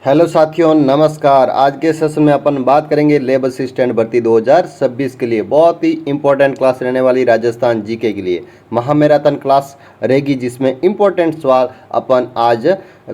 Hello साथियों, नमस्कार। आज के सेशन में अपन बात करेंगे लेब असिस्टेंट भर्ती 2026 के लिए बहुत ही इंपॉर्टेंट क्लास रहने वाली राजस्थान जीके के लिए महामैराथन क्लास रहेगी, जिसमें इंपॉर्टेंट सवाल अपन आज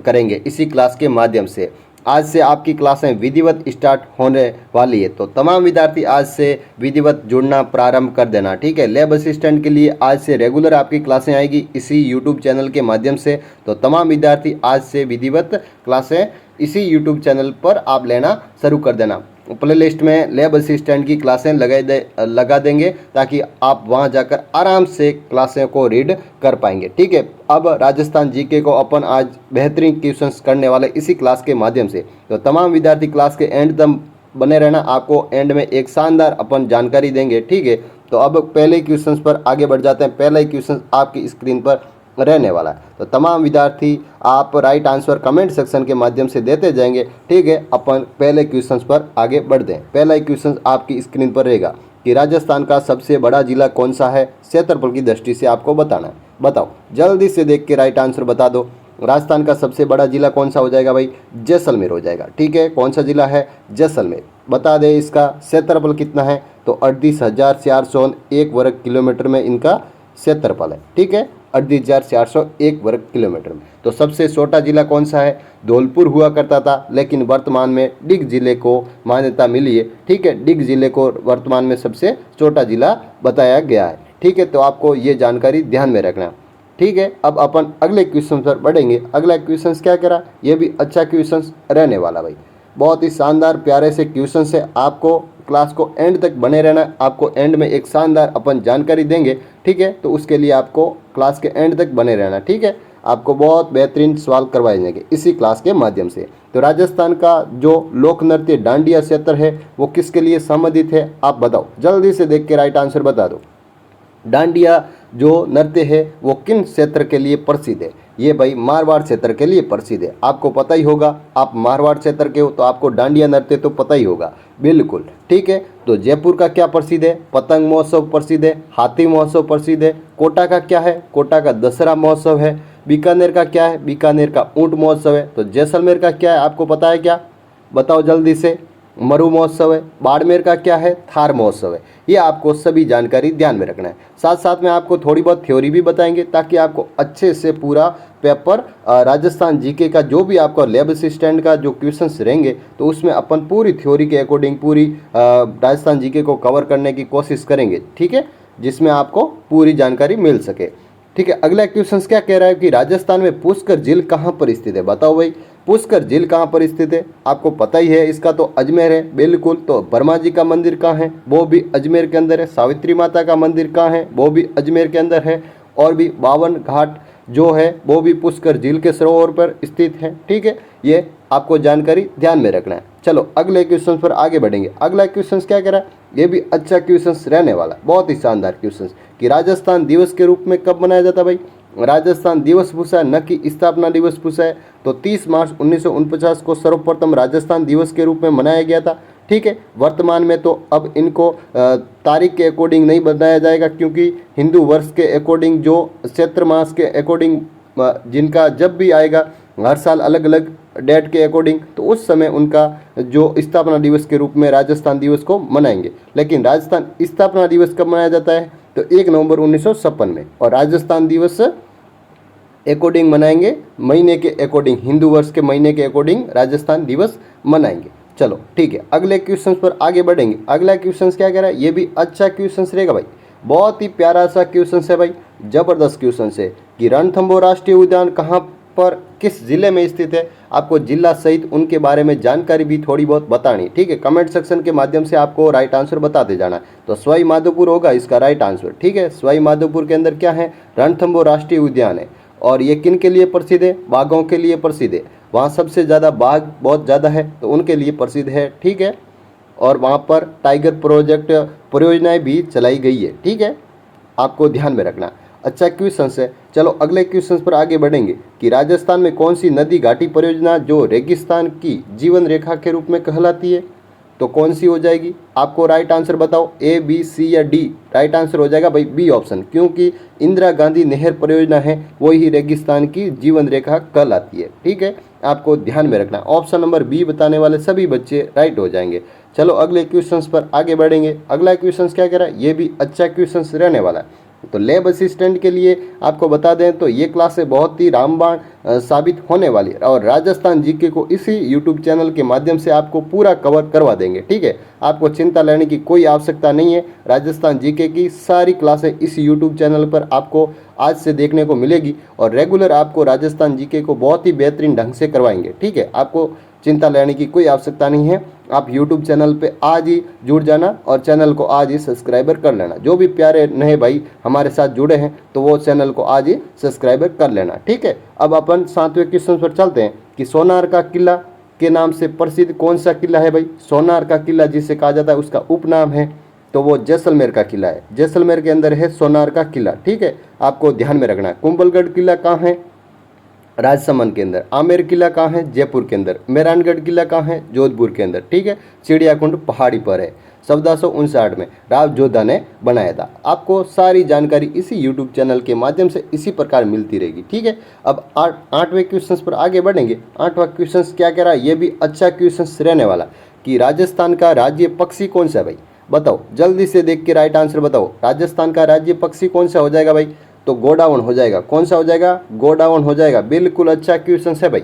करेंगे इसी क्लास के माध्यम से। आज से आपकी क्लासें विधिवत स्टार्ट होने वाली है, तो तमाम विद्यार्थी आज से विधिवत जुड़ना प्रारंभ कर देना, ठीक है। लेब असिस्टेंट के लिए आज से रेगुलर आपकी क्लासें आएगी इसी यूट्यूब चैनल के माध्यम से, तो तमाम विद्यार्थी आज से विधिवत क्लासें इसी यूट्यूब चैनल पर आप लेना शुरू कर देना। प्ले लिस्ट में लेब असिस्टेंट की क्लासें लगा देंगे ताकि आप वहां जाकर आराम से क्लासें को रीड कर पाएंगे, ठीक है। अब राजस्थान जीके को अपन आज बेहतरीन क्वेश्चंस करने वाले इसी क्लास के माध्यम से, तो तमाम विद्यार्थी क्लास के एंड तक बने रहना। आपको एंड में एक शानदार अपन जानकारी देंगे, ठीक है। तो अब पहले क्वेश्चन पर आगे बढ़ जाते हैं। पहला ही क्वेश्चन आपकी स्क्रीन पर रहने वाला है, तो तमाम विद्यार्थी आप राइट आंसर कमेंट सेक्शन के माध्यम से देते जाएंगे, ठीक है। अपन पहले क्वेश्चन पर आगे बढ़ते हैं। पहला ही क्वेश्चन आपकी स्क्रीन पर रहेगा कि राजस्थान का सबसे बड़ा जिला कौन सा है, क्षेत्रफल की दृष्टि से आपको बताना है। बताओ, जल्दी से देख के राइट आंसर बता दो। राजस्थान का सबसे बड़ा जिला कौन सा हो जाएगा भाई? जैसलमेर हो जाएगा, ठीक है। कौन सा जिला है? जैसलमेर। बता दे इसका क्षेत्रफल कितना है, तो 38,401 वर्ग किलोमीटर में इनका क्षेत्रफल है, ठीक है। 38,401 वर्ग किलोमीटर में। तो सबसे छोटा जिला कौन सा है? धौलपुर हुआ करता था, लेकिन वर्तमान में डिग जिले को मान्यता मिली है, ठीक है। डिग जिले को वर्तमान में सबसे छोटा जिला बताया गया है, ठीक है। तो आपको ये जानकारी ध्यान में रखना, ठीक है। अब अपन अगले क्वेश्चन पर बढ़ेंगे। अगला क्वेश्चन क्या करा? ये भी अच्छा क्वेश्चन रहने वाला भाई, बहुत ही शानदार प्यारे से क्वेश्चन से। आपको क्लास को एंड तक बने रहना, आपको एंड में एक शानदार अपन जानकारी देंगे, ठीक है। तो उसके लिए आपको क्लास के एंड तक बने रहना, ठीक है। आपको बहुत बेहतरीन सवाल करवाए जाएंगे इसी क्लास के माध्यम से। तो राजस्थान का जो लोक नृत्य डांडिया क्षेत्र है वो किसके लिए संबंधित है, आप बताओ। जल्दी से देख के राइट आंसर बता दो। डांडिया जो नृत्य है वो किन क्षेत्र के लिए प्रसिद्ध है? ये भाई मारवाड़ क्षेत्र के लिए प्रसिद्ध है। आपको पता ही होगा, आप मारवाड़ क्षेत्र के हो तो आपको डांडिया नृत्य तो पता ही होगा, बिल्कुल, ठीक है। तो जयपुर का क्या प्रसिद्ध है? पतंग महोत्सव प्रसिद्ध है, हाथी महोत्सव प्रसिद्ध है। कोटा का क्या है? कोटा का दशहरा महोत्सव है। बीकानेर का क्या है? बीकानेर का ऊंट महोत्सव है। तो जैसलमेर का क्या है, आपको पता है क्या? बताओ जल्दी से। मरु महोत्सव है। बाड़मेर का क्या है? थार महोत्सव है। ये आपको सभी जानकारी ध्यान में रखना है। साथ साथ में आपको थोड़ी बहुत थ्योरी भी बताएंगे ताकि आपको अच्छे से पूरा पेपर राजस्थान जीके का जो भी आपका लेब असिस्टेंट का जो क्वेश्चंस रहेंगे, तो उसमें अपन पूरी थ्योरी के अकॉर्डिंग पूरी राजस्थान जीके को कवर करने की कोशिश करेंगे, ठीक है, जिसमें आपको पूरी जानकारी मिल सके, ठीक है। अगला क्वेश्चन क्या कह रहा है कि राजस्थान में पुष्कर झील कहाँ पर स्थित है? बताओ भाई, पुष्कर झील कहाँ पर स्थित है? आपको पता ही है, इसका तो अजमेर है, बिल्कुल। तो ब्रह्मा जी का मंदिर कहाँ है? वो भी अजमेर के अंदर है। सावित्री माता का मंदिर कहाँ है? वो भी अजमेर के अंदर है। और भी 52 घाट जो है वो भी पुष्कर झील के सरोवर पर स्थित है, ठीक है। ये आपको जानकारी ध्यान में रखना है। चलो अगले क्वेश्चन पर आगे बढ़ेंगे। अगला क्वेश्चन क्या कह रहा है? ये भी अच्छा क्वेश्चन रहने वाला है, बहुत ही शानदार क्वेश्चन कि राजस्थान दिवस के रूप में कब मनाया जाता है भाई? राजस्थान दिवस पूछा है, न कि स्थापना दिवस पूछा है। तो 30 मार्च 1949 को सर्वप्रथम राजस्थान दिवस के रूप में मनाया गया था, ठीक है। वर्तमान में तो अब इनको तारीख के अकॉर्डिंग नहीं बनाया जाएगा, क्योंकि हिंदू वर्ष के अकॉर्डिंग जो चैत्र मास के अकॉर्डिंग जिनका जब भी आएगा हर साल अलग अलग डेट के अकॉर्डिंग, तो उस समय उनका जो स्थापना दिवस के रूप में राजस्थान दिवस को मनाएंगे। लेकिन राजस्थान स्थापना दिवस कब मनाया जाता है? तो 1 नवंबर 1956 में। और राजस्थान दिवस अकॉर्डिंग मनाएंगे, महीने के अकॉर्डिंग, हिंदू वर्ष के महीने के अकॉर्डिंग राजस्थान दिवस मनाएंगे। चलो ठीक है, अगले क्वेश्चन पर आगे बढ़ेंगे। अगला क्वेश्चन क्या कह रहा है? ये भी अच्छा क्वेश्चन रहेगा भाई, बहुत ही प्यारा सा क्वेश्चन है भाई, जबरदस्त क्वेश्चन है कि रणथंभौर राष्ट्रीय उद्यान कहाँ पर, किस जिले में स्थित है? आपको जिला सहित उनके बारे में जानकारी भी थोड़ी बहुत बतानी, ठीक है। कमेंट सेक्शन के माध्यम से आपको राइट आंसर बताते जाना। तो सवाई माधोपुर होगा इसका राइट आंसर, ठीक है। सवाई माधोपुर के अंदर क्या है? रणथंभौर राष्ट्रीय उद्यान है। और ये किन के लिए प्रसिद्ध है? बाघों के लिए प्रसिद्ध है। वहाँ सबसे ज़्यादा बाघ बहुत ज़्यादा है, तो उनके लिए प्रसिद्ध है, ठीक है। और वहाँ पर टाइगर प्रोजेक्ट परियोजनाएं भी चलाई गई है, ठीक है, आपको ध्यान में रखना। अच्छा क्वेश्चन है। चलो अगले क्वेश्चन पर आगे बढ़ेंगे कि राजस्थान में कौन सी नदी घाटी परियोजना जो रेगिस्तान की जीवन रेखा के रूप में कहलाती है? तो कौन सी हो जाएगी? आपको राइट आंसर बताओ, ए बी सी या डी? राइट आंसर हो जाएगा भाई बी ऑप्शन, क्योंकि इंदिरा गांधी नहर परियोजना है वही रेगिस्तान की जीवन रेखा कहलाती है। ठीक है, आपको ध्यान में रखना, ऑप्शन नंबर बी बताने वाले सभी बच्चे राइट हो जाएंगे। चलो अगले क्वेश्चंस पर आगे बढ़ेंगे। अगला क्वेश्चन क्या कह रहा है? ये भी अच्छा क्वेश्चन रहने वाला है। तो लैब असिस्टेंट के लिए आपको बता दें तो ये क्लासें बहुत ही रामबाण साबित होने वाली है और राजस्थान जीके को इसी यूट्यूब चैनल के माध्यम से आपको पूरा कवर करवा देंगे। ठीक है, आपको चिंता लेने की कोई आवश्यकता नहीं है। राजस्थान जीके की सारी क्लासें इस यूट्यूब चैनल पर आपको आज से देखने को मिलेगी और रेगुलर आपको राजस्थान जीके को बहुत ही बेहतरीन ढंग से करवाएंगे। ठीक है, आपको चिंता लेने की कोई आवश्यकता नहीं है। आप YouTube चैनल पे आज ही जुड़ जाना और चैनल को आज ही सब्सक्राइबर कर लेना। जो भी प्यारे नए भाई हमारे साथ जुड़े हैं तो वो चैनल को आज ही सब्सक्राइबर कर लेना। ठीक है, अब अपन 7वें क्वेश्चन पर चलते हैं कि सोनार का किला के नाम से प्रसिद्ध कौन सा किला है भाई? सोनार का किला जिसे कहा जाता है उसका उपनाम है तो वो जैसलमेर का किला है। जैसलमेर के अंदर है सोनार का किला। ठीक है, आपको ध्यान में रखना है। कुंभलगढ़ किला कहाँ है? राजसमंद के अंदर। आमेर किला कहाँ है? जयपुर के अंदर। मेहरानगढ़ किला कहाँ है? जोधपुर के अंदर। ठीक है, चिड़ियाकुंड पहाड़ी पर है। 1459 में राव जोधा ने बनाया था। आपको सारी जानकारी इसी यूट्यूब चैनल के माध्यम से इसी प्रकार मिलती रहेगी। ठीक है, अब 8वें क्वेश्चन पर आगे बढ़ेंगे। 8वां क्वेश्चन क्या कह रहा है? ये भी अच्छा क्वेश्चन रहने वाला कि राजस्थान का राज्य पक्षी कौन सा है भाई? बताओ जल्दी से देख के राइट आंसर बताओ। राजस्थान का राज्य पक्षी कौन सा हो जाएगा भाई? तो गोडाउन हो जाएगा। कौन सा हो जाएगा? गोडाउन हो जाएगा। बिल्कुल अच्छा क्वेश्चन है भाई।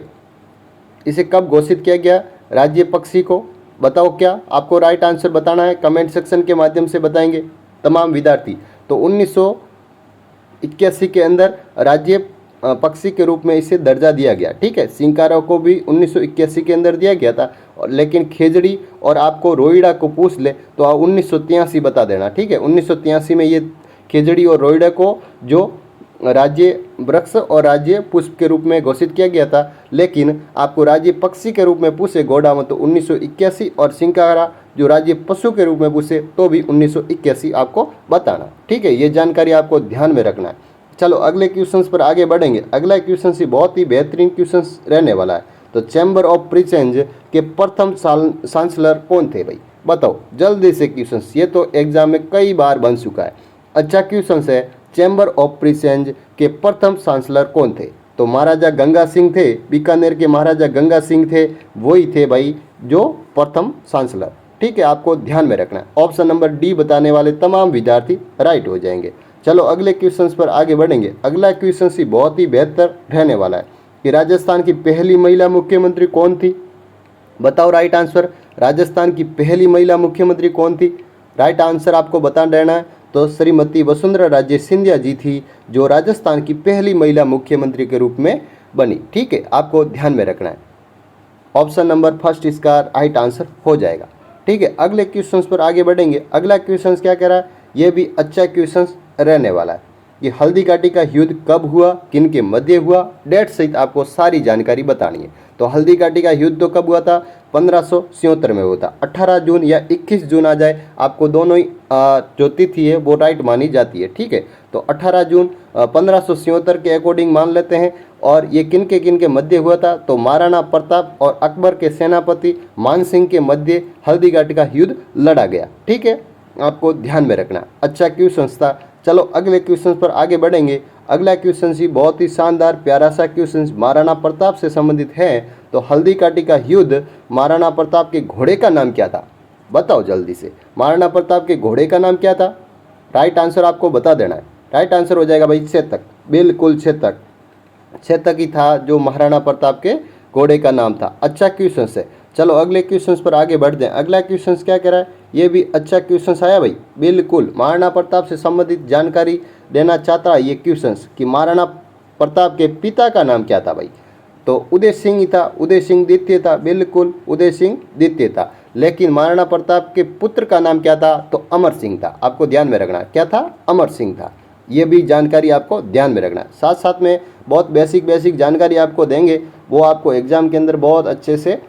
इसे कब घोषित किया गया राज्य पक्षी को? बताओ, क्या आपको राइट आंसर बताना है? कमेंट सेक्शन के माध्यम से बताएंगे तमाम विद्यार्थी। तो 1981 के अंदर राज्य पक्षी के रूप में इसे दर्जा दिया गया। ठीक है, सिंकारा को भी 1981 के अंदर दिया गया था, लेकिन खेजड़ी और आपको रोइडा को पूछ ले तो 1983 बता देना। ठीक है, 1983 में ये खेजड़ी और रोइडा को जो राज्य वृक्ष और राज्य पुष्प के रूप में घोषित किया गया था, लेकिन आपको राज्य पक्षी के रूप में पूछे गोडाउन तो 1981 और सिंकारा जो राज्य पशु के रूप में पूछे तो भी 1981 आपको बताना। ठीक है, ये जानकारी आपको ध्यान में रखना है। चलो अगले क्वेश्चन पर आगे बढ़ेंगे। अगला क्वेश्चन ही बहुत ही बेहतरीन क्वेश्चन रहने वाला है। तो चैम्बर ऑफ प्रिसेंज के प्रथम चांसलर कौन थे भाई? बताओ जल्दी से क्वेश्चन, ये तो एग्जाम में कई बार बन चुका है। अच्छा क्वेश्चन है, चैम्बर ऑफ प्रिसेंज के प्रथम चांसलर कौन थे? तो महाराजा गंगा सिंह थे। बीकानेर के महाराजा गंगा सिंह थे, वही थे भाई जो प्रथम चांसलर। ठीक है, आपको ध्यान में रखना है। ऑप्शन नंबर डी बताने वाले तमाम विद्यार्थी राइट हो जाएंगे। चलो अगले क्वेश्चन पर आगे बढ़ेंगे। अगला क्वेश्चन ही बहुत ही बेहतर रहने वाला है कि राजस्थान की पहली महिला मुख्यमंत्री कौन थी? बताओ राइट आंसर। राजस्थान की पहली महिला मुख्यमंत्री कौन थी? राइट आंसर आपको बता देना है। तो श्रीमती वसुंधरा राजे सिंधिया जी थी जो राजस्थान की पहली महिला मुख्यमंत्री के रूप में बनी। ठीक है, आपको ध्यान में रखना है। ऑप्शन नंबर फर्स्ट इसका राइट आंसर हो जाएगा। ठीक है, अगले क्वेश्चन पर आगे बढ़ेंगे। अगला क्वेश्चन क्या कह रहा है? यह भी अच्छा क्वेश्चन रहने वाला है कि हल्दी घाटी का युद्ध कब हुआ, किन के मध्य हुआ, डेट सहित आपको सारी जानकारी बतानी है। तो हल्दी घाटी का युद्ध तो कब हुआ था? 1577 में हुआ था। 18 जून या 21 जून आ जाए, आपको दोनों ही जो तिथि है वो राइट मानी जाती है। ठीक है, तो 18 जून 1577 के अकॉर्डिंग मान लेते हैं। और ये किन के मध्य हुआ था? तो महाराणा प्रताप और अकबर के सेनापति मान सिंह के मध्य हल्दी घाटी का युद्ध लड़ा गया। ठीक है, आपको ध्यान में रखना। अच्छा क्वेश्चन था। चलो अगले क्वेश्चन पर आगे बढ़ेंगे। अगला क्वेश्चन ही बहुत ही शानदार प्यारा सा क्वेश्चन महाराणा प्रताप से संबंधित है। तो हल्दी घाटी का युद्ध, महाराणा प्रताप के घोड़े का नाम क्या था? बताओ जल्दी से, महाराणा प्रताप के घोड़े का नाम क्या था? राइट आंसर आपको बता देना है। राइट आंसर हो जाएगा भाई चेतक। बिल्कुल चेतक, चेतक ही था जो महाराणा प्रताप के घोड़े का नाम था। अच्छा क्वेश्चन है। चलो अगले क्वेश्चन पर आगे बढ़ते हैं। अगला क्वेश्चन क्या कह रहा है? ये भी अच्छा क्वेश्चन आया भाई। बिल्कुल महाराणा प्रताप से संबंधित जानकारी देना चाहता है ये क्वेश्चन कि महाराणा प्रताप के पिता का नाम क्या था भाई? तो उदय सिंह ही था। उदय सिंह द्वितीय था। बिल्कुल उदय सिंह द्वितीय था। लेकिन महाराणा प्रताप के पुत्र का नाम क्या था? तो अमर सिंह था। आपको ध्यान में रखना। क्या था? अमर सिंह था। ये भी जानकारी आपको ध्यान में रखना है। साथ साथ में बहुत बेसिक जानकारी आपको देंगे, वो आपको एग्जाम के अंदर बहुत अच्छे से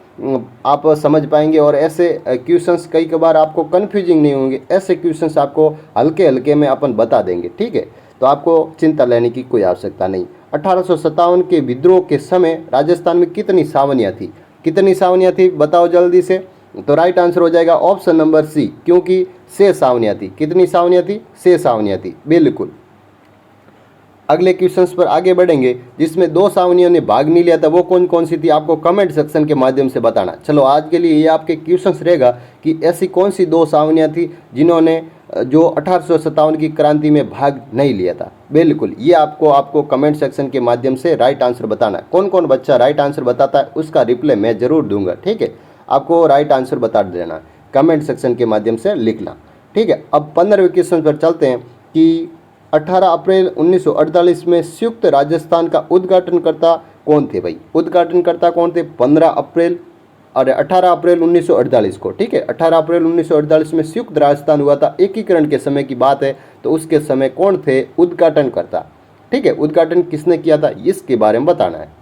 आप समझ पाएंगे। और ऐसे क्वेश्चंस कई बार आपको कन्फ्यूजिंग नहीं होंगे, ऐसे क्वेश्चंस आपको हल्के हल्के में अपन बता देंगे। ठीक है, तो आपको चिंता लेने की कोई आवश्यकता नहीं। 1857 के विद्रोह के समय राजस्थान में कितनी छावनियाँ थी? कितनी छावनियाँ थी बताओ जल्दी से। तो राइट आंसर हो जाएगा ऑप्शन नंबर सी, क्योंकि 6 सावनियाँ थी। कितनी सावनियाँ थी? 6 सावनियाँ थी, बिल्कुल। अगले क्वेश्चंस पर आगे बढ़ेंगे, जिसमें 2 सावनियों ने भाग नहीं लिया था, वो कौन कौन सी थी आपको कमेंट सेक्शन के माध्यम से बताना। चलो आज के लिए ये आपके क्वेश्चंस रहेगा कि ऐसी कौन सी 2 सावनियाँ थी जिन्होंने जो 1857 की क्रांति में भाग नहीं लिया था। बिल्कुल, ये आपको कमेंट सेक्शन के माध्यम से राइट आंसर बताना। कौन कौन बच्चा राइट आंसर बताता है उसका रिप्लाई मैं ज़रूर दूंगा, ठीक है। आपको राइट आंसर बता देना, कमेंट सेक्शन के माध्यम से लिखना, ठीक है। अब 15वें क्वेश्चन पर चलते हैं कि 18 अप्रैल 1948 में संयुक्त राजस्थान का उद्घाटनकर्ता कौन थे भाई? उद्घाटनकर्ता कौन थे? 15 अप्रैल और 18 अप्रैल 1948 को, ठीक है। 18 अप्रैल 1948 में संयुक्त राजस्थान हुआ था, एकीकरण के समय की बात है, तो उसके समय कौन थे उद्घाटनकर्ता, ठीक है। उद्घाटन किसने किया था इसके बारे में बताना है।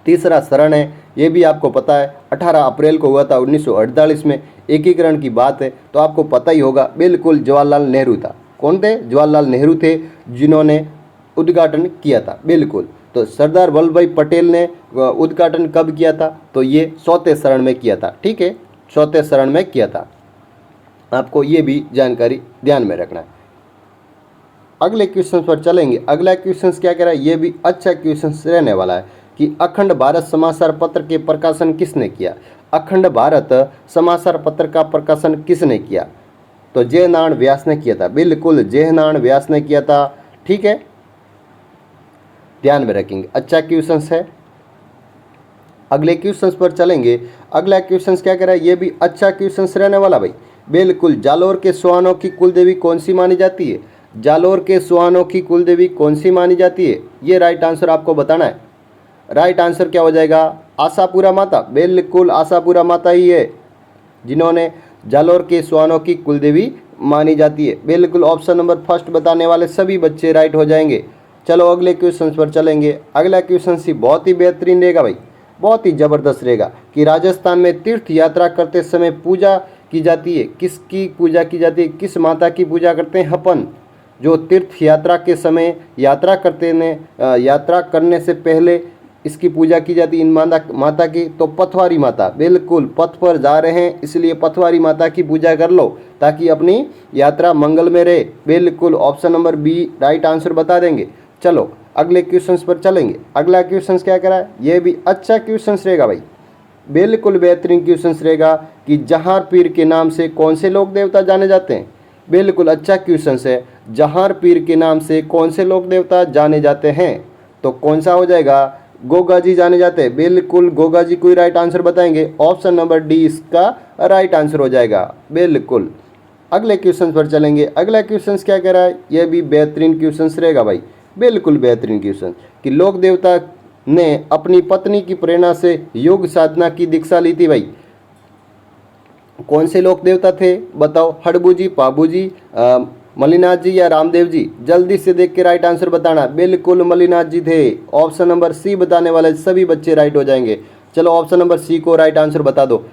तीसरा शरण है, ये भी आपको पता है, 18 अप्रैल को हुआ था 1948 में, एकीकरण की बात है तो आपको पता ही होगा, बिल्कुल जवाहरलाल नेहरू था। कौन थे? जवाहरलाल नेहरू थे जिन्होंने उद्घाटन किया था, बिल्कुल। तो सरदार वल्लभ भाई पटेल ने उद्घाटन कब किया था? तो ये चौथे शरण में किया था, ठीक है, चौथे शरण में किया था। आपको ये भी जानकारी ध्यान में रखना है। अगले क्वेश्चन पर चलेंगे। अगला क्वेश्चन क्या कह रहा है, ये भी अच्छा क्वेश्चन रहने वाला है कि अखंड भारत समाचार पत्र के प्रकाशन किसने किया? अखंड भारत समाचार पत्र का प्रकाशन किसने किया? तो जयनारायण व्यास ने किया था, बिल्कुल जयनारायण व्यास ने किया था, ठीक है, ध्यान में रखेंगे। अच्छा क्वेश्चन है। अगले क्वेश्चन पर चलेंगे। अगला क्वेश्चन क्या कह रहा है, ये भी अच्छा क्वेश्चन रहने वाला भाई, बिल्कुल। जालोर के सुहानों की कुलदेवी कौन सी मानी जाती है? जालोर के सुहानों की कुलदेवी कौन सी मानी जाती है? ये राइट आंसर आपको बताना है। राइट आंसर क्या हो जाएगा? आशापुरा माता, बिल्कुल आशापुरा माता ही है जिन्होंने जालोर के सुहानों की कुलदेवी मानी जाती है, बिल्कुल। ऑप्शन नंबर फर्स्ट बताने वाले सभी बच्चे राइट हो जाएंगे। चलो अगले क्वेश्चन पर चलेंगे। अगला क्वेश्चन सी बहुत ही बेहतरीन रहेगा भाई, बहुत ही ज़बरदस्त रहेगा कि राजस्थान में तीर्थ यात्रा करते समय पूजा की जाती है, किसकी पूजा की जाती है? किस माता की पूजा करते हैं अपन? जो तीर्थ यात्रा के समय यात्रा करने से पहले इसकी पूजा की जाती इन माता की, तो पथवारी माता, बिल्कुल। पथ पर जा रहे हैं इसलिए पथवारी माता की पूजा कर लो ताकि अपनी यात्रा मंगल में रहे, बिल्कुल। Option number B right answer बता देंगे। चलो अगले क्वेश्चन पर चलेंगे। अगला क्वेश्चन क्या कह रहा है, ये भी अच्छा क्वेश्चन रहेगा भाई, बिल्कुल बेहतरीन क्वेश्चन रहेगा कि जहार पीर के नाम से कौन से लोक देवता जाने जाते हैं? बिल्कुल अच्छा क्वेश्चन है। जहार पीर के नाम से कौन से लोक देवता जाने जाते हैं? तो कौन सा हो जाएगा? गोगा जी जाने जाते हैं, बिल्कुल गोगा जी कोई राइट आंसर बताएंगे। ऑप्शन नंबर डी इसका राइट आंसर हो जाएगा, बिल्कुल। अगले क्वेश्चन पर चलेंगे। अगला क्वेश्चन क्या कह रहा है, यह भी बेहतरीन क्वेश्चन रहेगा भाई, बिल्कुल बेहतरीन क्वेश्चन कि लोक देवता ने अपनी पत्नी की प्रेरणा से योग साधना की दीक्षा ली थी भाई। कौन से लोक देवता थे बताओ? हड़बू जी, पाबू जी, मलिनाथ जी या रामदेव जी? जल्दी से देख के राइट आंसर बताना, बिल्कुल मलिनाथ जी थे। ऑप्शन नंबर सी बताने वाले सभी बच्चे राइट हो जाएंगे। चलो ऑप्शन नंबर सी को राइट आंसर बता दो।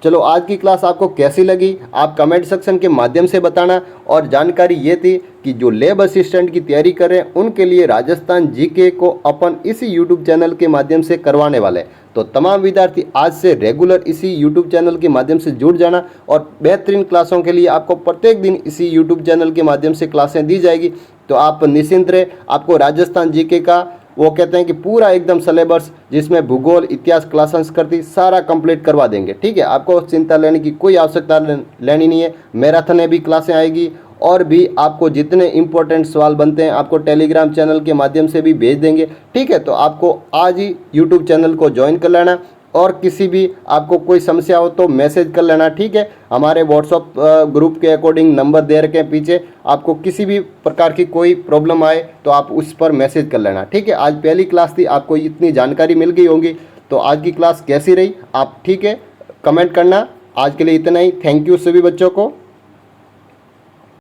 चलो आज की क्लास आपको कैसी लगी आप कमेंट सेक्शन के माध्यम से बताना। और जानकारी ये थी कि जो लैब असिस्टेंट की तैयारी कर रहे हैं उनके लिए राजस्थान जीके को अपन इसी यूट्यूब चैनल के माध्यम से करवाने वाले हैं। तो तमाम विद्यार्थी आज से रेगुलर इसी यूट्यूब चैनल के माध्यम से जुड़ जाना और बेहतरीन क्लासों के लिए आपको प्रत्येक दिन इसी यूट्यूब चैनल के माध्यम से क्लासें दी जाएगी। तो आप निश्चिंत रहे, आपको राजस्थान जीके का वो कहते हैं कि पूरा एकदम सिलेबस जिसमें भूगोल, इतिहास, क्लास संस्कृति सारा कंप्लीट करवा देंगे, ठीक है। आपको चिंता लेने की कोई आवश्यकता लेनी नहीं है। मैराथन में भी क्लासें आएगी और भी आपको जितने इंपॉर्टेंट सवाल बनते हैं आपको टेलीग्राम चैनल के माध्यम से भी भेज देंगे, ठीक है। तो आपको आज ही यूट्यूब चैनल को ज्वाइन कर लेना और किसी भी आपको कोई समस्या हो तो मैसेज कर लेना, ठीक है। हमारे व्हाट्सअप ग्रुप के अकॉर्डिंग नंबर दे रखे हैं पीछे, आपको किसी भी प्रकार की कोई प्रॉब्लम आए तो आप उस पर मैसेज कर लेना, ठीक है। आज पहली क्लास थी, आपको इतनी जानकारी मिल गई होगी। तो आज की क्लास कैसी रही आप, ठीक है, कमेंट करना। आज के लिए इतना ही। थैंक यू सभी बच्चों को।